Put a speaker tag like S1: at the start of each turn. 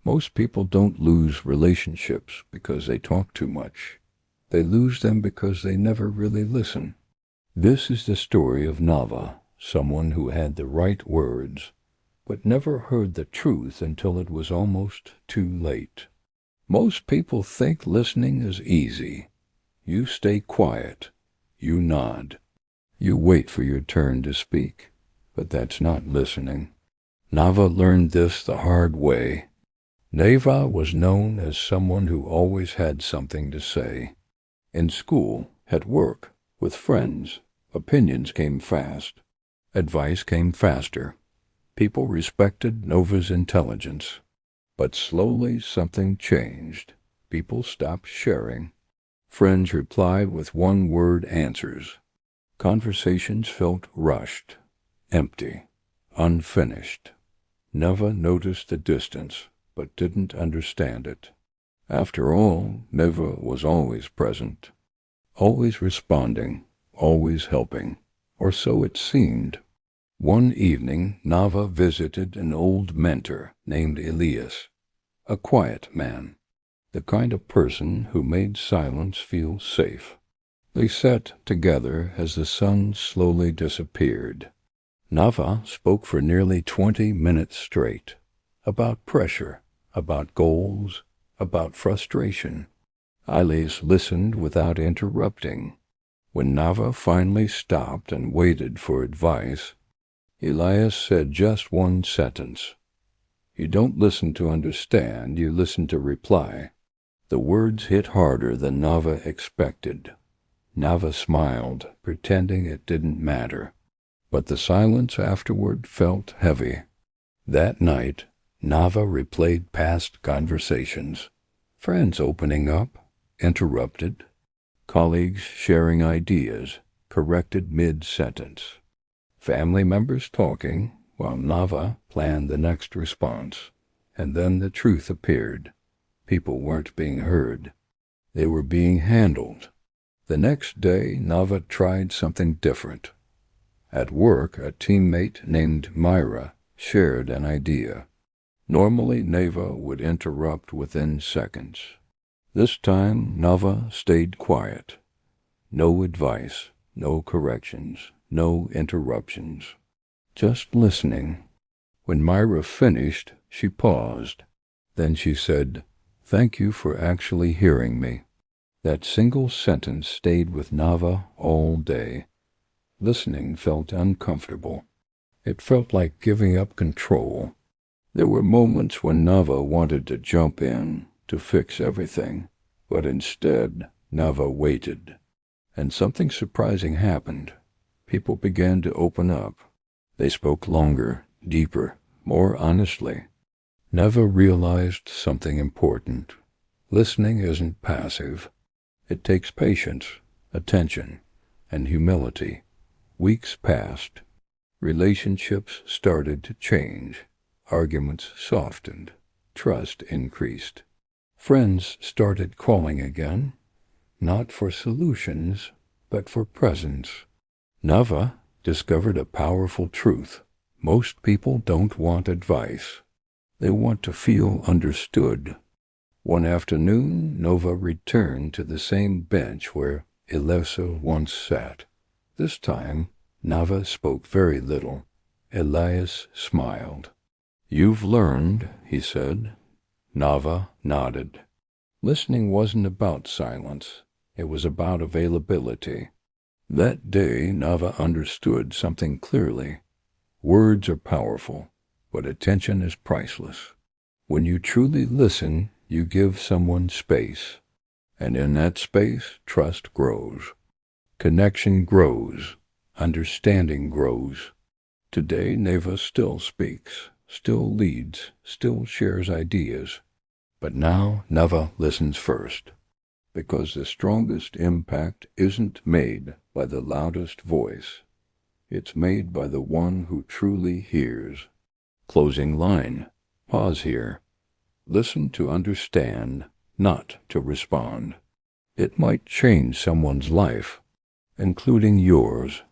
S1: Most people don't lose relationships because they talk too much. They lose them because they never really listen. This is the story of Novah, someone who had the right words, but never heard the truth until it was almost too late. Most people think listening is easy. You stay quiet. You nod. You wait for your turn to speak, but that's not listening. Novah learned this the hard way. Novah was known as someone who always had something to say. In school, at work, with friends, opinions came fast. Advice came faster. People respected Novah's intelligence. But slowly something changed. People stopped sharing. Friends replied with one-word answers. Conversations felt rushed, empty, unfinished. Novah noticed the distance, but didn't understand it. After all, Novah was always present, always responding, always helping, or so it seemed. One evening, Novah visited an old mentor named Elias, a quiet man, the kind of person who made silence feel safe. They sat together as the sun slowly disappeared. Novah spoke for nearly 20 minutes straight, about pressure, about goals, about frustration. Elias listened without interrupting. When Novah finally stopped and waited for advice, Elias said just one sentence. "You don't listen to understand, you listen to reply." The words hit harder than Novah expected. Novah smiled, pretending it didn't matter. But the silence afterward felt heavy. That night, Novah replayed past conversations. Friends opening up, interrupted. Colleagues sharing ideas, corrected mid-sentence. Family members talking, while Novah planned the next response. And then the truth appeared. People weren't being heard. They were being handled. The next day, Novah tried something different. At work, a teammate named Myra shared an idea. Normally, Novah would interrupt within seconds. This time, Novah stayed quiet. No advice, no corrections, no interruptions. Just listening. When Myra finished, she paused. Then she said, "Thank you for actually hearing me." That single sentence stayed with Novah all day. Listening felt uncomfortable. It felt like giving up control. There were moments when Novah wanted to jump in, to fix everything, but instead, Novah waited. And something surprising happened. People began to open up. They spoke longer, deeper, more honestly. Novah realized something important. Listening isn't passive. It takes patience, attention, and humility. Weeks passed. Relationships started to change. Arguments softened. Trust increased. Friends started calling again, not for solutions, but for presence. Novah discovered a powerful truth. Most people don't want advice. They want to feel understood. One afternoon, Novah returned to the same bench where Elias once sat. This time, Novah spoke very little. Elias smiled. "You've learned," he said. Novah nodded. Listening wasn't about silence. It was about availability. That day, Novah understood something clearly. Words are powerful, but attention is priceless. When you truly listen, you give someone space. And in that space, trust grows. Connection grows. Understanding grows. Today, Novah still speaks, still leads, still shares ideas. But now, Novah listens first. Because the strongest impact isn't made by the loudest voice. It's made by the one who truly hears. Closing line. Pause here. Listen to understand, not to respond. It might change someone's life, including yours.